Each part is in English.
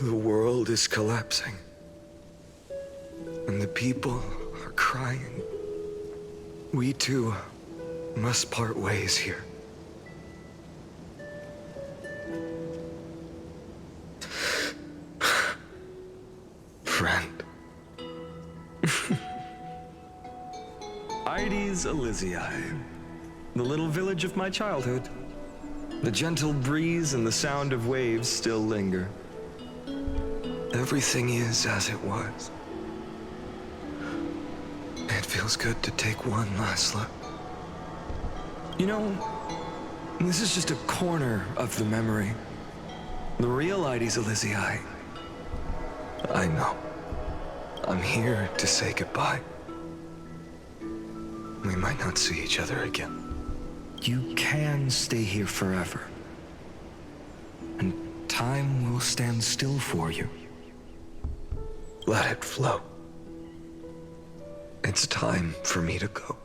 The world is collapsing. And the people are crying. We too must part ways here. Friend. Ides Elysiae, the little village of my childhood. The gentle breeze and the sound of waves still linger. Everything is as it was. It feels good to take one last look. You know, this is just a corner of the memory. The real Ides Elysiae. I know. I'm here to say goodbye. We might not see each other again. You can stay here forever. And time will stand still for you. Let it flow. It's time for me to go.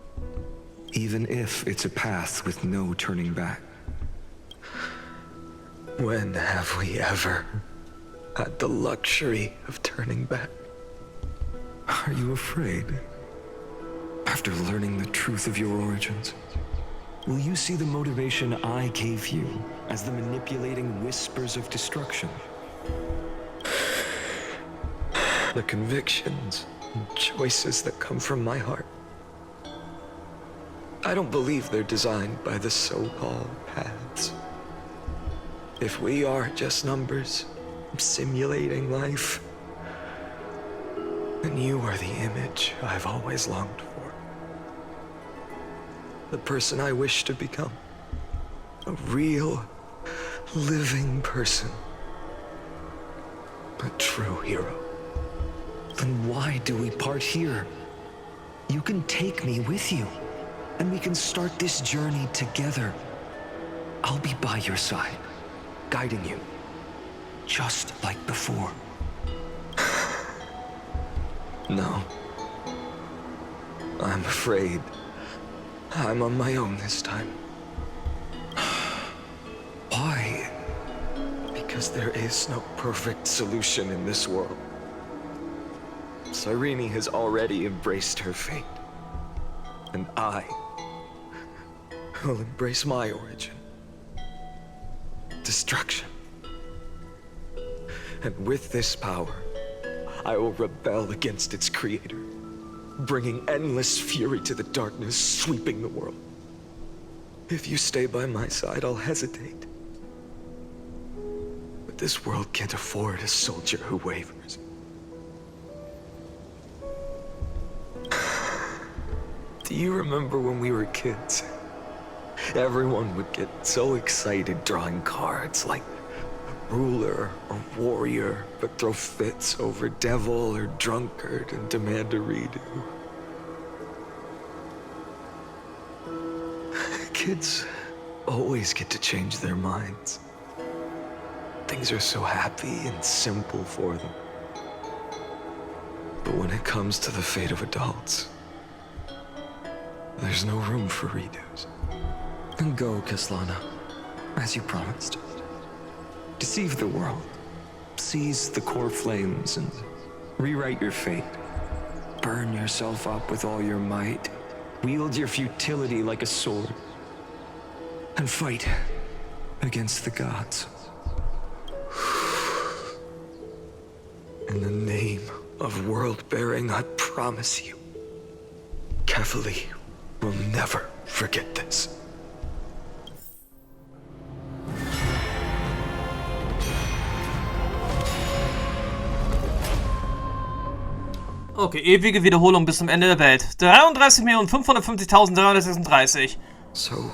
Even if it's a path with no turning back. When have we ever had the luxury of turning back? Are you afraid? After learning the truth of your origins, will you see the motivation I gave you as the manipulating whispers of destruction? The convictions and choices that come from my heart. I don't believe they're designed by the so-called paths. If we are just numbers simulating life, then you are the image I've always longed for. The person I wish to become. A real, living person. A true hero. Then why do we part here? You can take me with you, and we can start this journey together. I'll be by your side, guiding you, just like before. No. I'm afraid I'm on my own this time. Why? Because there is no perfect solution in this world. Cyrene has already embraced her fate. And I will embrace my origin. Destruction. And with this power, I will rebel against its creator, bringing endless fury to the darkness sweeping the world. If you stay by my side, I'll hesitate. But this world can't afford a soldier who wavers. Do you remember when we were kids? Everyone would get so excited drawing cards like ruler or warrior, but throw fits over devil or drunkard and demand a redo. Kids always get to change their minds. Things are so happy and simple for them. But when it comes to the fate of adults, there's no room for redos. Then go, Khaslana, as you promised. Deceive the world, seize the core flames, and rewrite your fate. Burn yourself up with all your might, wield your futility like a sword, and fight against the gods. In the name of world-bearing, I promise you, Kefali will never forget this. Okay, ewige Wiederholung bis zum Ende der Welt. 33.550.336. So,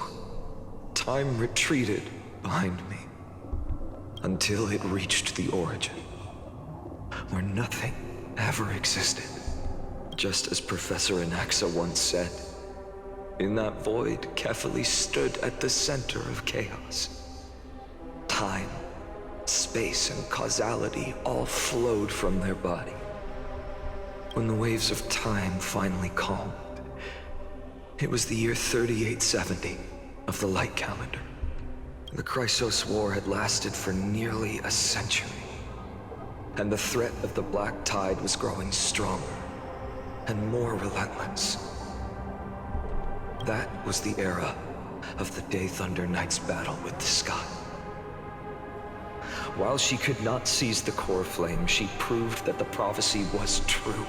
time retreated behind me until it reached the origin, where nothing ever existed. Just as Professor Anaxa once said, in that void, Kefali stood at the center of chaos. Time, space, and causality all flowed from their body. When the waves of time finally calmed, it was the year 3870 of the light calendar. The Chrysos War had lasted for nearly a century. and the threat of the Black Tide was growing stronger and more relentless. That was the era of the Day Thunder Knight's battle with the sky. While she could not seize the core flame, she proved that the prophecy was true.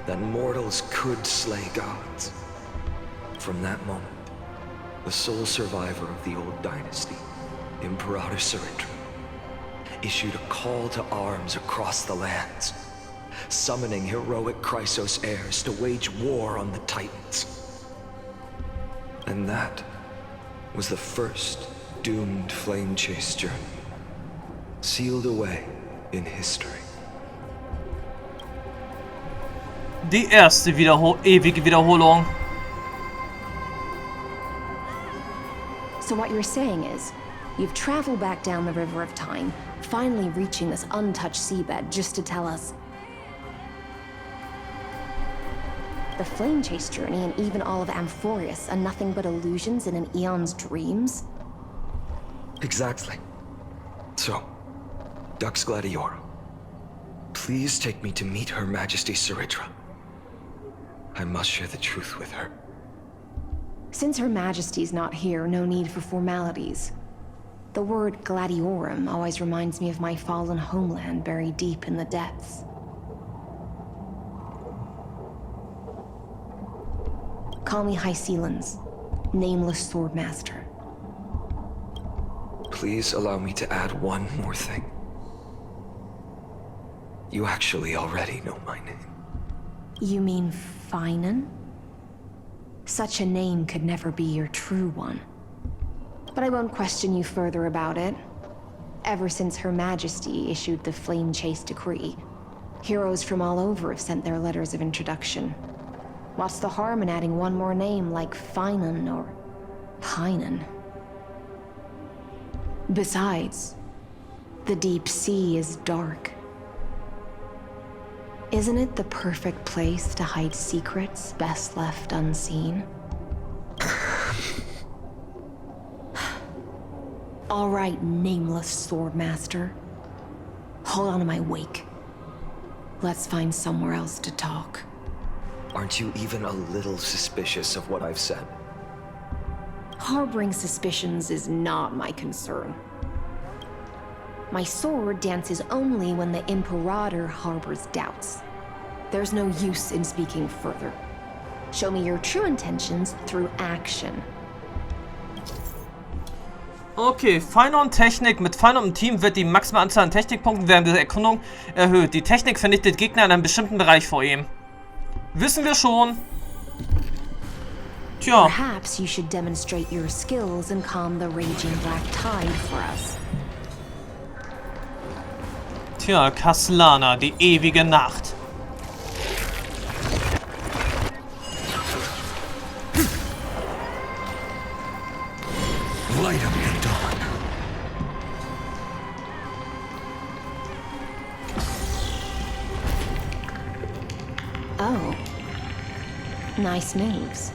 That mortals could slay gods. From that moment, the sole survivor of the old dynasty, Imperator Cyrene, issued a call to arms across the lands, summoning heroic Chrysos heirs to wage war on the Titans. And that was the first doomed flame chase journey, sealed away in history. Die erste ewige Wiederholung. So what you're saying is, you've traveled back down the River of Time, finally reaching this untouched seabed just to tell us the flame chase journey and even all of Amphoreus are nothing but illusions in an eon's dreams? Exactly. So, Dux Gladiora, please take me to meet Her Majesty Cyrene. I must share the truth with her. Since Her Majesty's not here, no need for formalities. The word Gladiorum always reminds me of my fallen homeland buried deep in the depths. Call me Hycelans, nameless swordmaster. Please allow me to add one more thing. You actually already know my name. You mean Phainon? Such a name could never be your true one. But I won't question you further about it. Ever since Her Majesty issued the Flame Chase Decree, heroes from all over have sent their letters of introduction. What's the harm in adding one more name like Phainon or Phainon? Besides, the deep sea is dark. Isn't it the perfect place to hide secrets best left unseen? All right, nameless swordmaster. Hold on to my wake. Let's find somewhere else to talk. Aren't you even a little suspicious of what I've said? Harboring suspicions is not my concern. My sword dances only when the Imperator harbors doubts. There's no use in speaking further. Show me your true intentions through action. Okay, Phainon-Technik. Mit Phainon im Team wird die maximale Anzahl an Technikpunkten während der Erkundung erhöht. Die Technik vernichtet Gegner in einem bestimmten Bereich vor ihm. Wissen wir schon. Tja. Perhaps you should demonstrate your skills and calm the raging black tide for us. Tja, Khaslana, die ewige Nacht. Light up the dawn. Oh. Nice moves.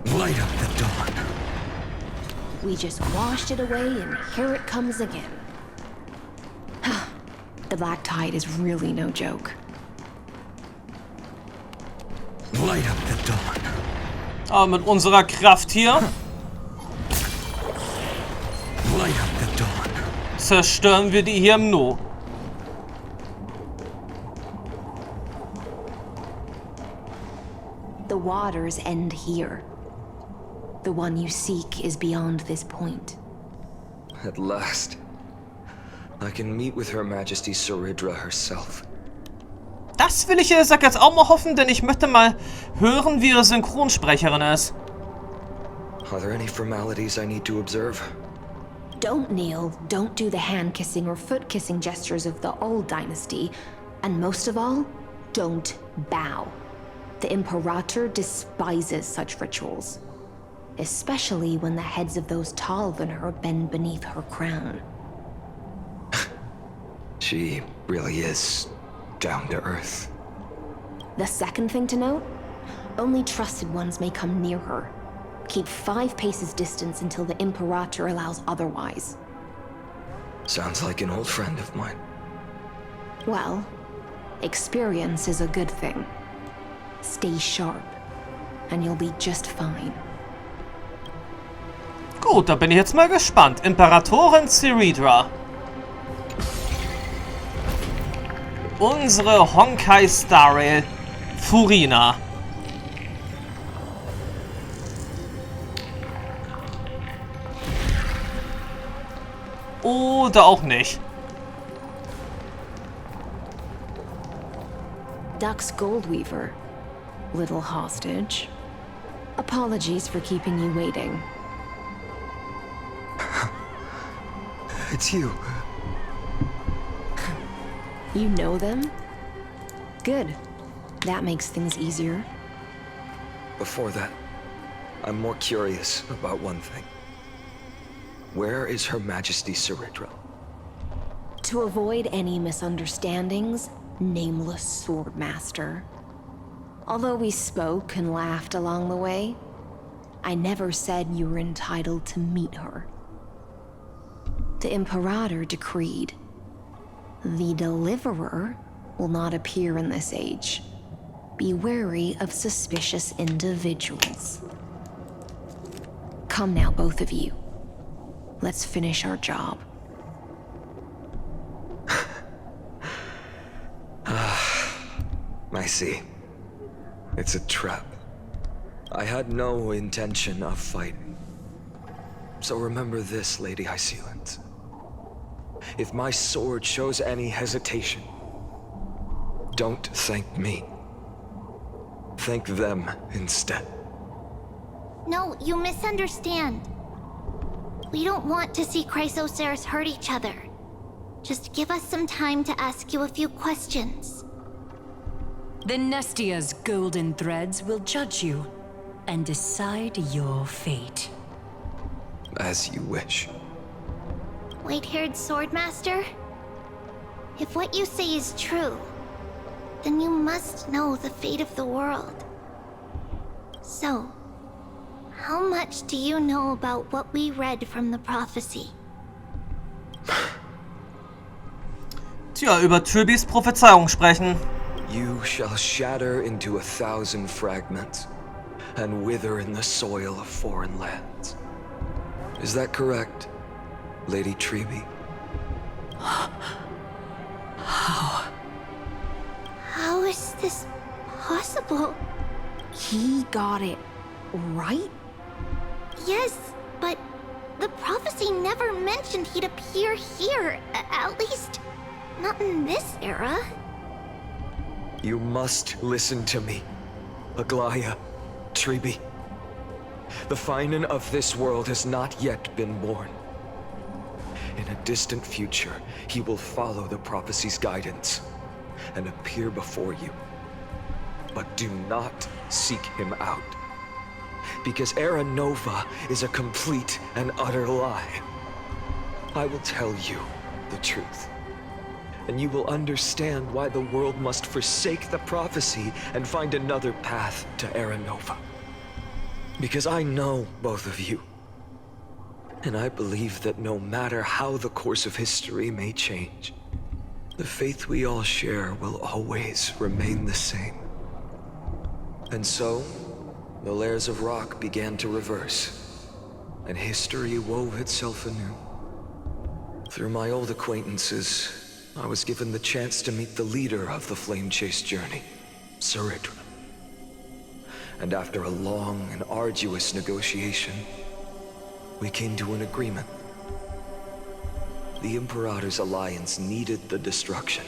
Light up the dawn. We just washed it away and here it comes again. The black tide is really no joke. Light up the dawn. Aber mit unserer Kraft hier Light up the dawn. zerstören wir die hier im Nu. The waters end here. The one you seek is beyond this point. At last, I can meet with Her Majesty Cyrene herself. Das will ich jetzt auch mal hoffen, denn ich möchte mal hören, wie ihre Synchronsprecherin ist. Are there any formalities I need to observe? Don't kneel, don't do the hand-kissing or foot-kissing gestures of the old dynasty, and most of all, don't bow. The Imperator despises such rituals, especially when the heads of those taller than her bend beneath her crown. She really is down to earth. The second thing to note, only trusted ones may come near her. Keep 5 paces distance until the Imperator allows otherwise. Sounds like an old friend of mine. Well, experience is a good thing. Stay sharp, and you'll be just fine. Gut, da bin ich jetzt mal gespannt. Imperatorin Cyrene. Unsere Honkai Star Rail Furina. Oder auch nicht. Duck's Goldweaver. Little hostage. Apologies for keeping you waiting. It's you. You know them? Good. That makes things easier. Before that, I'm more curious about one thing. Where is Her Majesty Cyrene? To avoid any misunderstandings, nameless swordmaster. Although we spoke and laughed along the way, I never said you were entitled to meet her. The Imperator decreed, the Deliverer will not appear in this age. Be wary of suspicious individuals. Come now, both of you. Let's finish our job. I see. It's a trap. I had no intention of fighting. So remember this, Lady Hysealant. If my sword shows any hesitation, don't thank me. Thank them instead. No, you misunderstand. We don't want to see Chrysoceres hurt each other. Just give us some time to ask you a few questions. The Nestia's golden threads will judge you and decide your fate. As you wish. White-haired swordmaster? If what you say is true, then you must know the fate of the world. So, how much do you know about what we read from the prophecy? Tja, über Tribys Prophezeiung sprechen. You shall shatter into 1,000 fragments and wither in the soil of foreign lands. Is that correct, Lady Triby? How is this possible? He got it right? Yes, but the prophecy never mentioned he'd appear here. At least, not in this era. You must listen to me, Aglaya, Triby. The Phainon of this world has not yet been born. In a distant future, he will follow the prophecy's guidance and appear before you. But do not seek him out, because Era Nova is a complete and utter lie. I will tell you the truth, and you will understand why the world must forsake the prophecy and find another path to Era Nova. Because I know both of you, and I believe that no matter how the course of history may change, the faith we all share will always remain the same. And so, the layers of rock began to reverse, and history wove itself anew. Through my old acquaintances, I was given the chance to meet the leader of the Flame Chase journey, Cyrene. And after a long and arduous negotiation, we came to an agreement. The Imperator's alliance needed the destruction,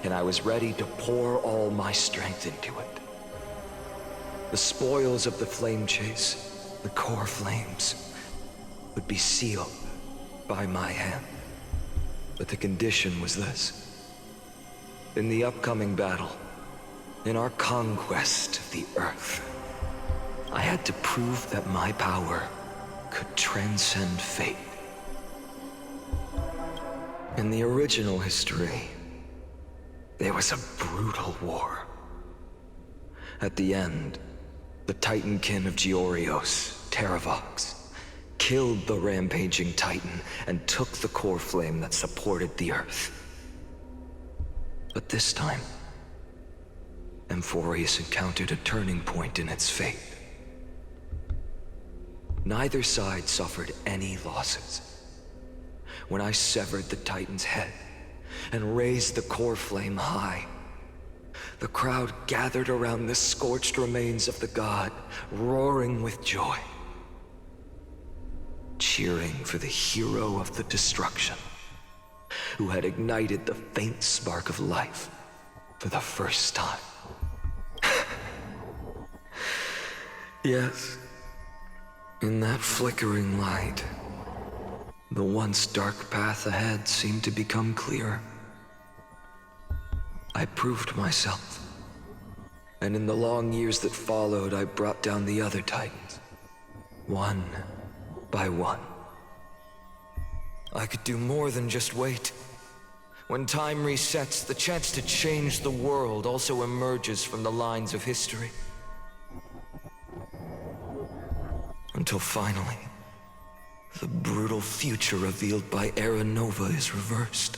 and I was ready to pour all my strength into it. The spoils of the Flame Chase, the core flames, would be sealed by my hand. But the condition was this. In the upcoming battle, in our conquest of the Earth, I had to prove that my power could transcend fate. In the original history, there was a brutal war. At the end, the Titankin of Georios, Terravox, killed the rampaging Titan and took the core flame that supported the Earth. But this time, Amphoreus encountered a turning point in its fate. Neither side suffered any losses. When I severed the Titan's head and raised the core flame high, the crowd gathered around the scorched remains of the god, roaring with joy, cheering for the hero of the destruction, who had ignited the faint spark of life for the first time. Yes, in that flickering light, the once dark path ahead seemed to become clearer. I proved myself, and in the long years that followed, I brought down the other Titans, one by one. I could do more than just wait. When time resets, the chance to change the world also emerges from the lines of history. Until finally, the brutal future revealed by Era Nova is reversed.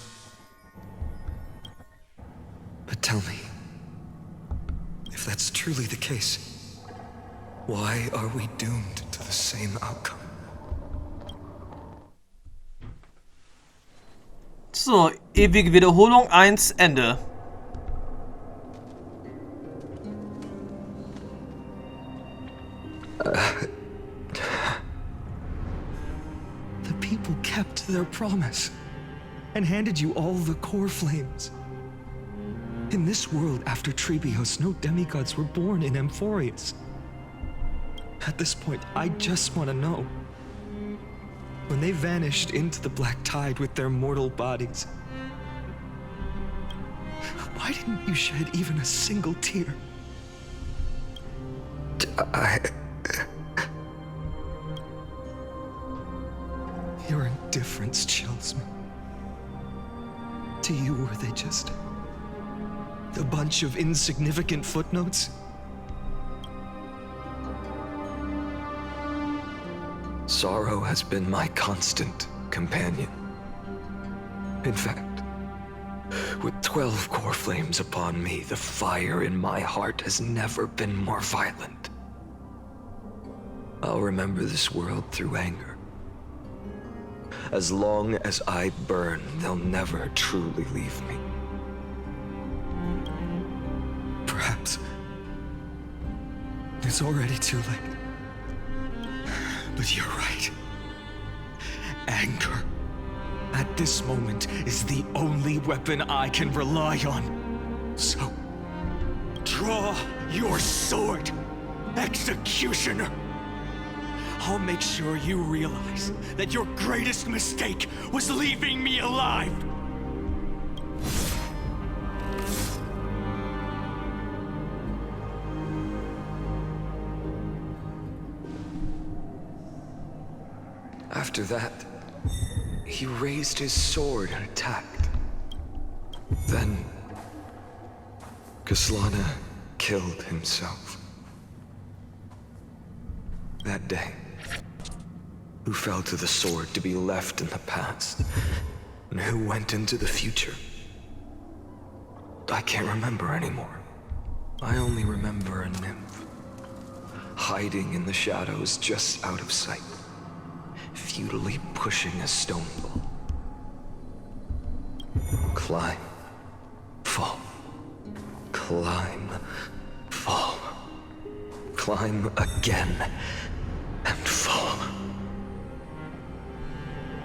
But tell me, if that's truly the case, why are we doomed to the same outcome? So, ewige Wiederholung 1, Ende. The people kept their promise and handed you all the core flames. In this world after Trebios, no demigods were born in Amphoreus. At this point, I just want to know. When they vanished into the black tide with their mortal bodies, why didn't you shed even a single tear? Your indifference chills me. To you, were they just a bunch of insignificant footnotes? Sorrow has been my constant companion. In fact, with 12 core flames upon me, the fire in my heart has never been more violent. I'll remember this world through anger. As long as I burn, they'll never truly leave me. Perhaps it's already too late. But you're right. Anger, at this moment, is the only weapon I can rely on. So, draw your sword, executioner. I'll make sure you realize that your greatest mistake was leaving me alive. After that, he raised his sword and attacked. Then, Khaslana killed himself. That day, who fell to the sword to be left in the past, and who went into the future? I can't remember anymore. I only remember a nymph, hiding in the shadows just out of sight, futilely pushing a stone ball. Climb, fall, climb, fall, climb again, and fall.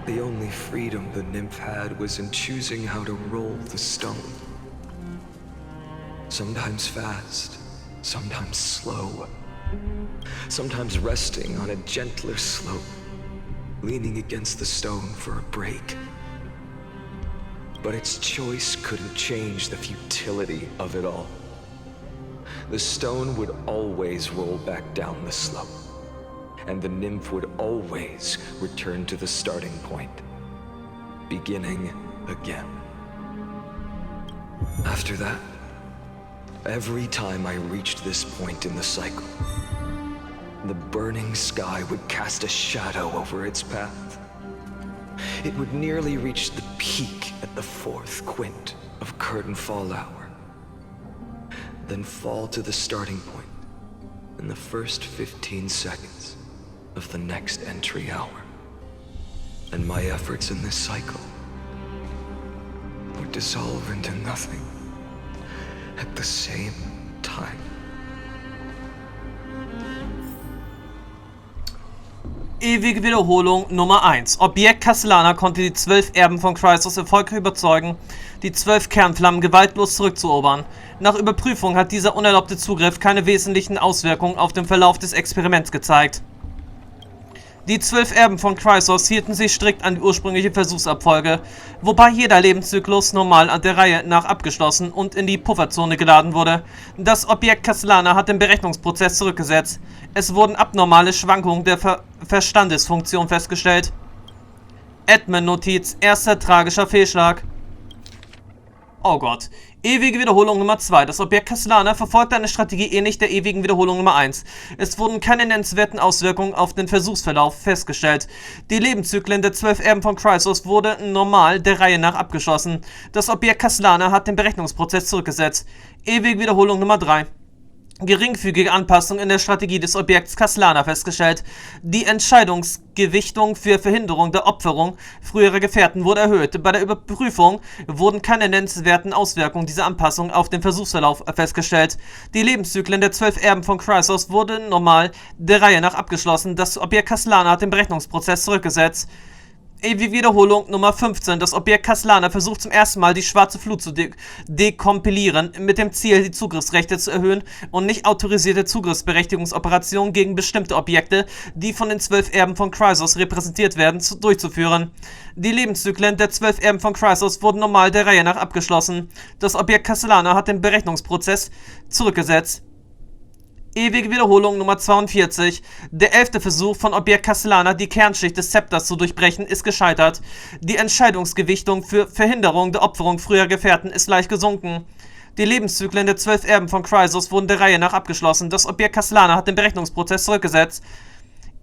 The only freedom the nymph had was in choosing how to roll the stone. Sometimes fast, sometimes slow, sometimes resting on a gentler slope, leaning against the stone for a break. But its choice couldn't change the futility of it all. The stone would always roll back down the slope, and the nymph would always return to the starting point, beginning again. After that, every time I reached this point in the cycle, the burning sky would cast a shadow over its path. It would nearly reach the peak at the 4th quint of curtain fall hour, then fall to the starting point in the first 15 seconds of the next entry hour. And my efforts in this cycle would dissolve into nothing at the same time. Ewige Wiederholung Nummer 1. Objekt Khaslana konnte die 12 Erben von Kreislauf erfolgreich überzeugen, die 12 Kernflammen gewaltlos zurückzuerobern. Nach Überprüfung hat dieser unerlaubte Zugriff keine wesentlichen Auswirkungen auf den Verlauf des Experiments gezeigt. Die 12 Erben von Kreislauf hielten sich strikt an die ursprüngliche Versuchsabfolge, wobei jeder Lebenszyklus normal an der Reihe nach abgeschlossen und in die Pufferzone geladen wurde. Das Objekt Khaslana hat den Berechnungsprozess zurückgesetzt. Es wurden abnormale Schwankungen der Verstandesfunktion festgestellt. Admin-Notiz, erster tragischer Fehlschlag. Oh Gott. Ewige Wiederholung Nummer 2. Das Objekt Khaslana verfolgt eine Strategie ähnlich der ewigen Wiederholung Nummer 1. Es wurden keine nennenswerten Auswirkungen auf den Versuchsverlauf festgestellt. Die Lebenszyklen der 12 Erben von Kreislauf wurden normal der Reihe nach abgeschlossen. Das Objekt Khaslana hat den Berechnungsprozess zurückgesetzt. Ewige Wiederholung Nummer 3. Geringfügige Anpassung in der Strategie des Objekts Khaslana festgestellt. Die Entscheidungsgewichtung für Verhinderung der Opferung früherer Gefährten wurde erhöht. Bei der Überprüfung wurden keine nennenswerten Auswirkungen dieser Anpassung auf den Versuchsverlauf festgestellt. Die Lebenszyklen der 12 Erben von Kreislauf wurden normal der Reihe nach abgeschlossen. Das Objekt Khaslana hat den Berechnungsprozess zurückgesetzt. Ewige Wiederholung Nummer 15. Das Objekt Khaslana versucht zum ersten Mal die schwarze Flut zu dekompilieren, mit dem Ziel, die Zugriffsrechte zu erhöhen und nicht autorisierte Zugriffsberechtigungsoperationen gegen bestimmte Objekte, die von den 12 Erben von Kreislauf repräsentiert werden, durchzuführen. Die Lebenszyklen der 12 Erben von Kreislauf wurden normal der Reihe nach abgeschlossen. Das Objekt Khaslana hat den Berechnungsprozess zurückgesetzt. Ewige Wiederholung Nummer 42. Der 11. Versuch von Objekt Khaslana, die Kernschicht des Zepters zu durchbrechen, ist gescheitert. Die Entscheidungsgewichtung für Verhinderung der Opferung früherer Gefährten ist leicht gesunken. Die Lebenszyklen der 12 Erben von Kreislauf wurden der Reihe nach abgeschlossen. Das Objekt Khaslana hat den Berechnungsprozess zurückgesetzt.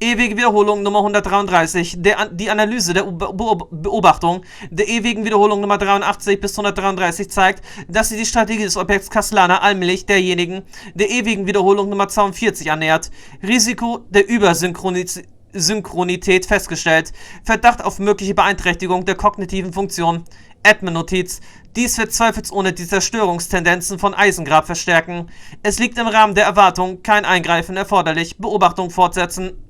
Ewige Wiederholung Nummer 133. Die Analyse der Beobachtung der ewigen Wiederholung Nummer 83 bis 133 zeigt, dass sich die Strategie des Objekts Khaslana allmählich derjenigen der ewigen Wiederholung Nummer 42 annähert. Risiko der Übersynchronität festgestellt. Verdacht auf mögliche Beeinträchtigung der kognitiven Funktion. Admin-Notiz. Dies wird zweifelsohne die Zerstörungstendenzen von Eisengrab verstärken. Es liegt im Rahmen der Erwartung, kein Eingreifen erforderlich. Beobachtung fortsetzen.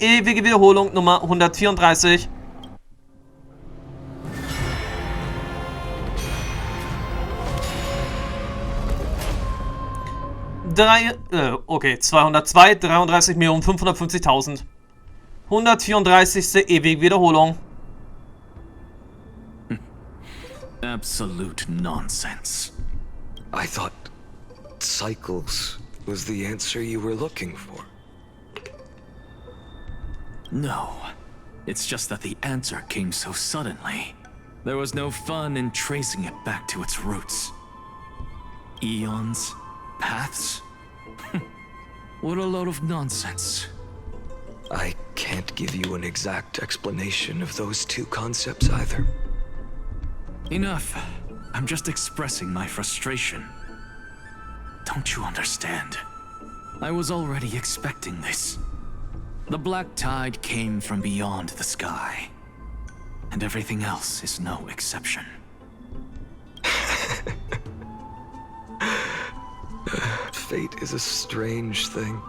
Ewige Wiederholung Nummer 134. Okay, 202, 33.550.000. 134. Ewige Wiederholung. Absolute nonsense. I thought cycles was the answer you were looking for. No. It's just that the answer came so suddenly. There was no fun in tracing it back to its roots. Eons? Paths? What a load of nonsense. I can't give you an exact explanation of those two concepts either. Enough. I'm just expressing my frustration. Don't you understand? I was already expecting this. The black tide came from beyond the sky. And everything else is no exception. Fate is a strange thing.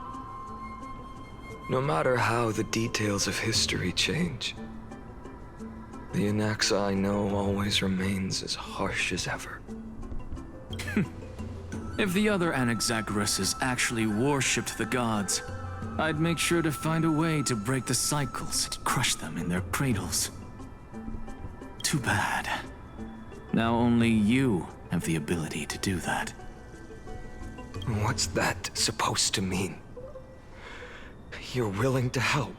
No matter how the details of history change, the Anaxa I know always remains as harsh as ever. If the other Anaxagoras actually worshipped the gods, I'd make sure to find a way to break the cycles and crush them in their cradles. Too bad. Now only you have the ability to do that. What's that supposed to mean? You're willing to help?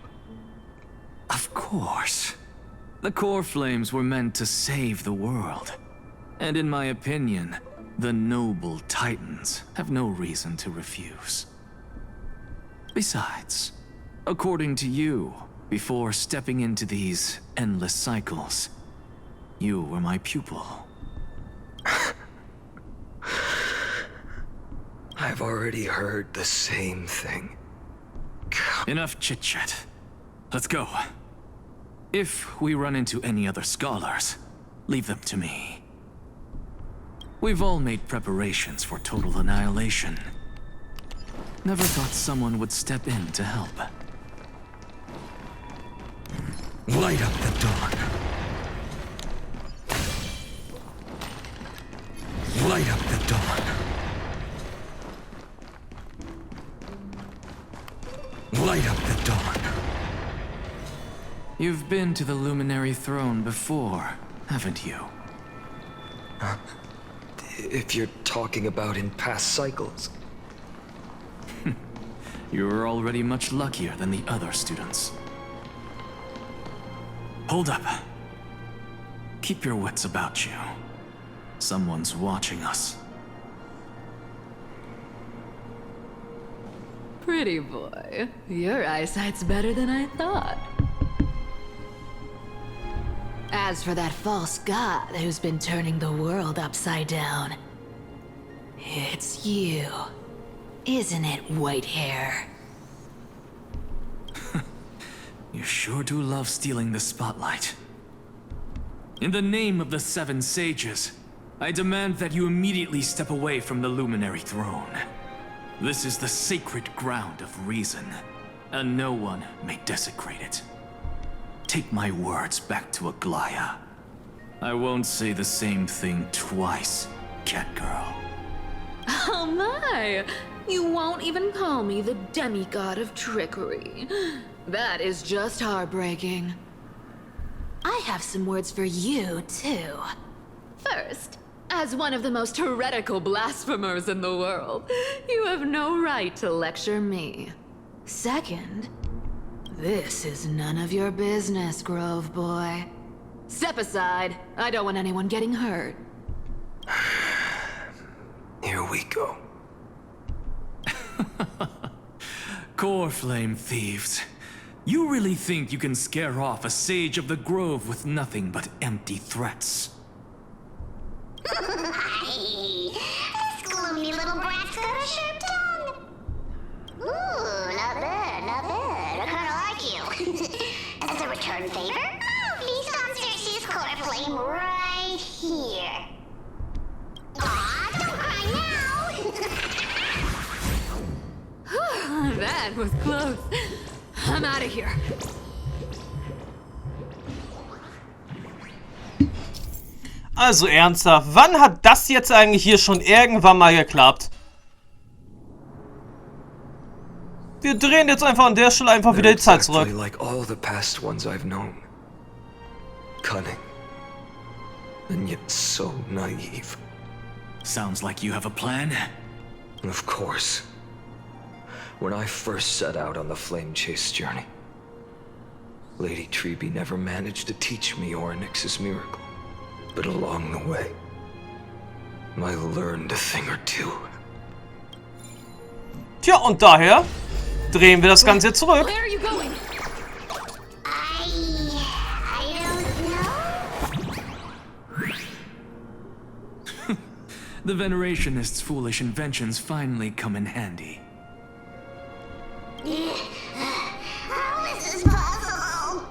Of course. The core flames were meant to save the world. And in my opinion, the noble titans have no reason to refuse. Besides, according to you, before stepping into these endless cycles, you were my pupil. I've already heard the same thing. Enough chit-chat. Let's go. If we run into any other scholars, leave them to me. We've all made preparations for total annihilation. Never thought someone would step in to help. Light up the dawn. Light up the dawn. Light up the dawn. You've been to the Luminary Throne before, haven't you? If you're talking about in past cycles. You're already much luckier than the other students. Hold up. Keep your wits about you. Someone's watching us. Pretty boy, your eyesight's better than I thought. As for that false god who's been turning the world upside down, it's you, isn't it, white hair? You sure do love stealing the spotlight. In the name of the Seven Sages, I demand that you immediately step away from the Luminary Throne. This is the sacred ground of reason, and no one may desecrate it. Take my words back to Aglaya. I won't say the same thing twice, Catgirl. Oh my! You won't even call me the demigod of trickery. That is just heartbreaking. I have some words for you, too. First, as one of the most heretical blasphemers in the world, you have no right to lecture me. Second, this is none of your business, Grove Boy. Step aside. I don't want anyone getting hurt. Here we go. Core flame thieves. You really think you can scare off a sage of the grove with nothing but empty threats? This gloomy little brat's got a sharp tongue. Ooh, not bad, not bad. I kinda like you. As a return favor, please come search this core flame right here. Aw, don't cry now. That was close. I'm out of here. Also ernsthaft, wann hat das jetzt eigentlich hier schon irgendwann mal geklappt? Wir drehen jetzt einfach an der Stelle einfach wieder die Zeit zurück. Exactly like all the past ones I've known. Cunning. And yet so naive. Sounds like you have a plan. Of course. When I first set out on the flame chase journey, Lady Treby never managed to teach me Orynyx's miracle. But along the way, I learned a thing or two. Tja, und daher drehen wir das Ganze jetzt zurück. Where are you going? I don't know. The Venerationists' foolish inventions finally come in handy. How is this possible?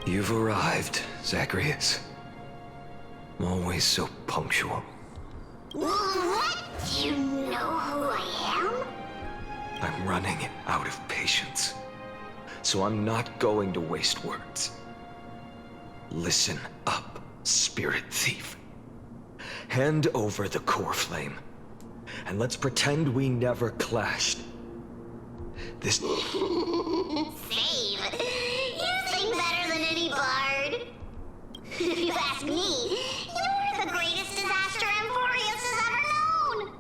You've arrived, Zacharias. Always so punctual. What? Do you know who I am? I'm running out of patience. So I'm not going to waste words. Listen up, spirit thief. Hand over the core flame, and let's pretend we never clashed. This... Save. You sing better than any bard. If you ask me, you're the greatest disaster Amphoreus has ever known.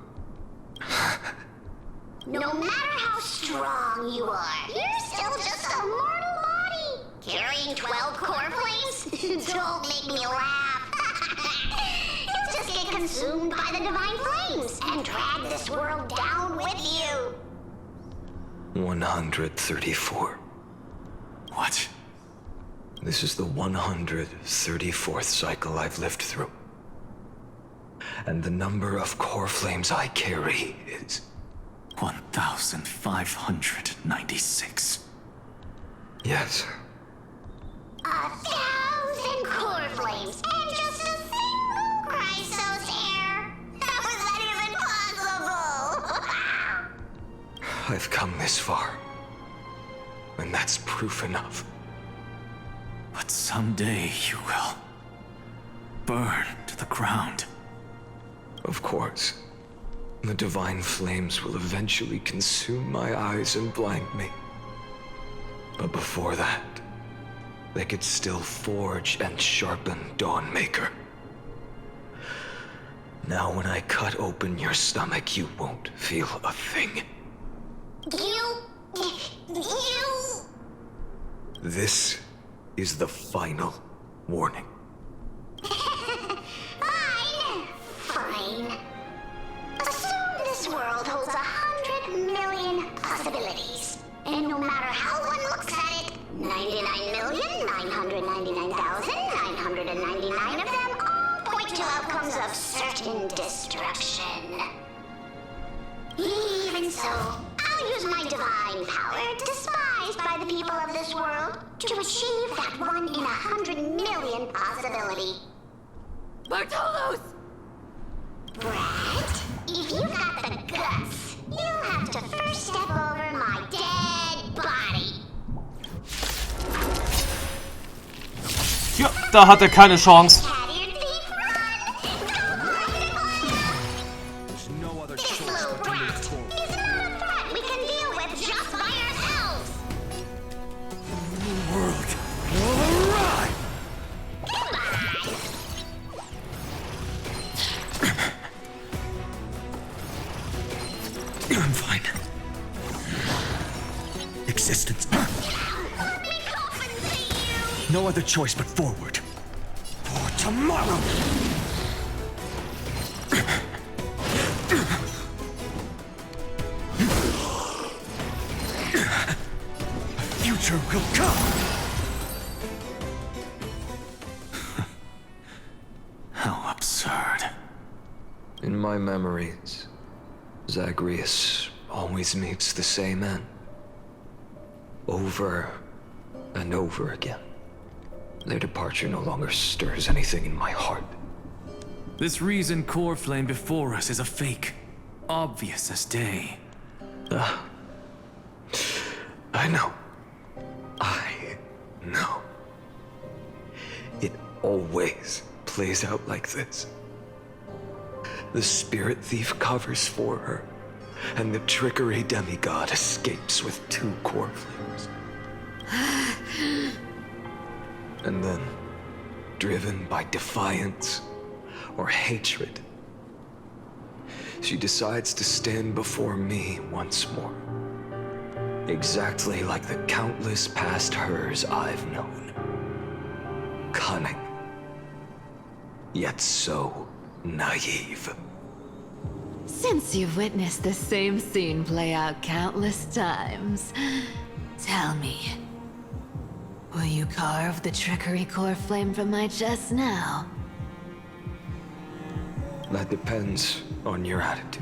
No matter how strong you are, you're still just a mortal body. Carrying 12 core flames? Don't make me laugh. You'll just get consumed by the divine flames and drag this world down with you. 134. What? This is the 134th cycle I've lived through. And the number of core flames I carry is... 1,596. Yes. 1,000 core flames and just a single Kreislauf hair. How is that even possible? I've come this far. And that's proof enough. But someday you will burn to the ground. Of course. The divine flames will eventually consume my eyes and blind me. But before that, they could still forge and sharpen Dawnmaker. Now when I cut open your stomach, you won't feel a thing. You... This is the final warning. Fine. Assume this world holds 100 million possibilities. And no matter how one looks at it, 99,999,999 of them all point to outcomes of certain destruction. Even so, I'll use my divine power, despised by the people of this world, to achieve that 1 in 100 million possibility. Bartolos! Brett, if you got the guts, you'll have to first step over my dead body. Ja, da hat er keine Chance. Catty thief, run! Don't mind it. There's no other This choice little but to move brat forward. is not a threat we can deal with just by ourselves. World will arrive! I'm fine. Existence. No other choice but forward. For tomorrow! A future will come! How absurd. In my memories, Zagreus always meets the same end. Over and over again. Their departure no longer stirs anything in my heart. This reason core flame before us is a fake. Obvious as day. I know. I know. It always plays out like this. The spirit thief covers for her, and the trickery demigod escapes with 2 core flames. And then, driven by defiance or hatred, she decides to stand before me once more. Exactly like the countless past hers I've known. Cunning. Yet so naive. Since you've witnessed the same scene play out countless times, tell me, will you carve the trickery core flame from my chest now? That depends on your attitude.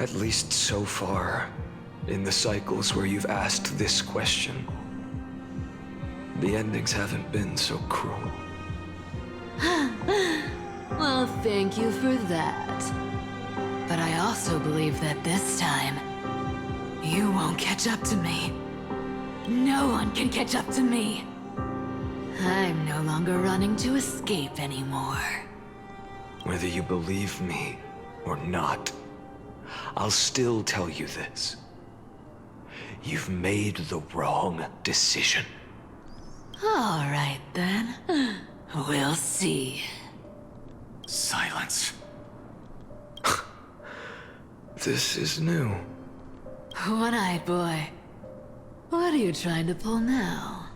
At least so far, in the cycles where you've asked this question, the endings haven't been so cruel. Well, thank you for that. But I also believe that this time, you won't catch up to me. No one can catch up to me. I'm no longer running to escape anymore. Whether you believe me or not, I'll still tell you this. You've made the wrong decision. All right, then. We'll see. Silence. This is new. One-eyed boy. What are you trying to pull now?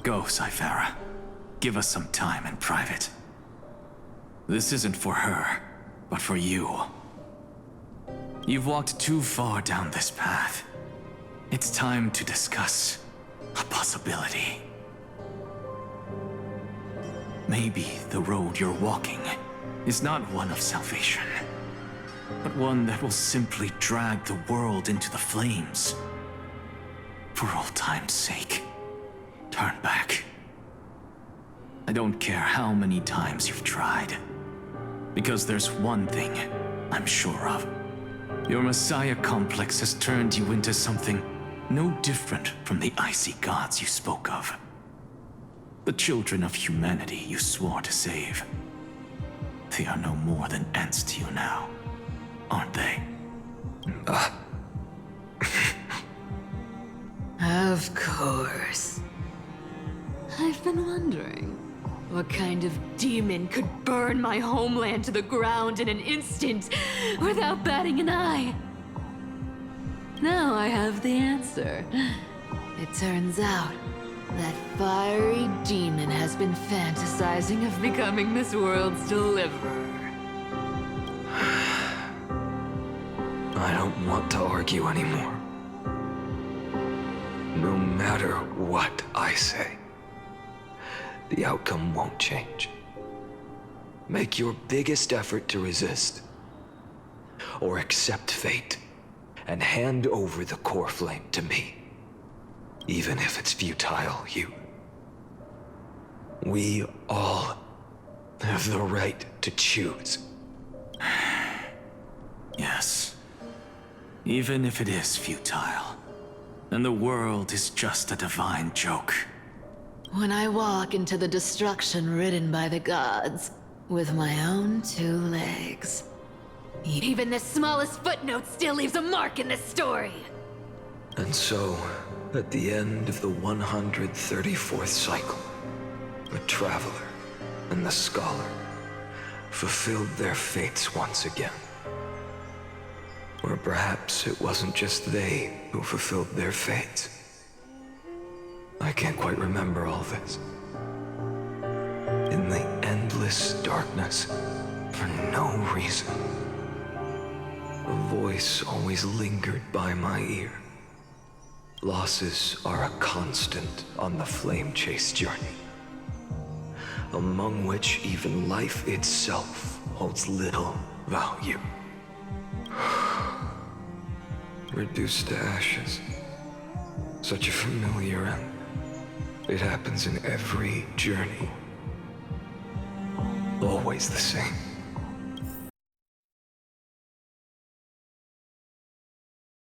Go, Cyphera. Give us some time in private. This isn't for her, but for you. You've walked too far down this path. It's time to discuss a possibility. Maybe the road you're walking is not one of salvation, but one that will simply drag the world into the flames. For old time's sake, turn back. I don't care how many times you've tried, because there's one thing I'm sure of. Your Messiah complex has turned you into something no different from the icy gods you spoke of. The children of humanity you swore to save. They are no more than ants to you now, aren't they? Of course. I've been wondering, what kind of demon could burn my homeland to the ground in an instant without batting an eye? Now I have the answer. It turns out that fiery demon has been fantasizing of becoming this world's deliverer. I don't want to argue anymore. No matter what I say, the outcome won't change. Make your biggest effort to resist, or accept fate, and hand over the core flame to me. Even if it's futile, we all have the right to choose. Yes. Even if it is futile, and the world is just a divine joke. When I walk into the destruction ridden by the gods, with my own 2 legs, even the smallest footnote still leaves a mark in this story. And so, at the end of the 134th cycle, the traveler and the scholar fulfilled their fates once again. Or perhaps it wasn't just they who fulfilled their fates. I can't quite remember all this. In the endless darkness, for no reason, a voice always lingered by my ear. Losses are a constant on the flame chase journey, among which even life itself holds little value. Reduced to ashes. Such a familiar end. It happens in every journey. Always the same.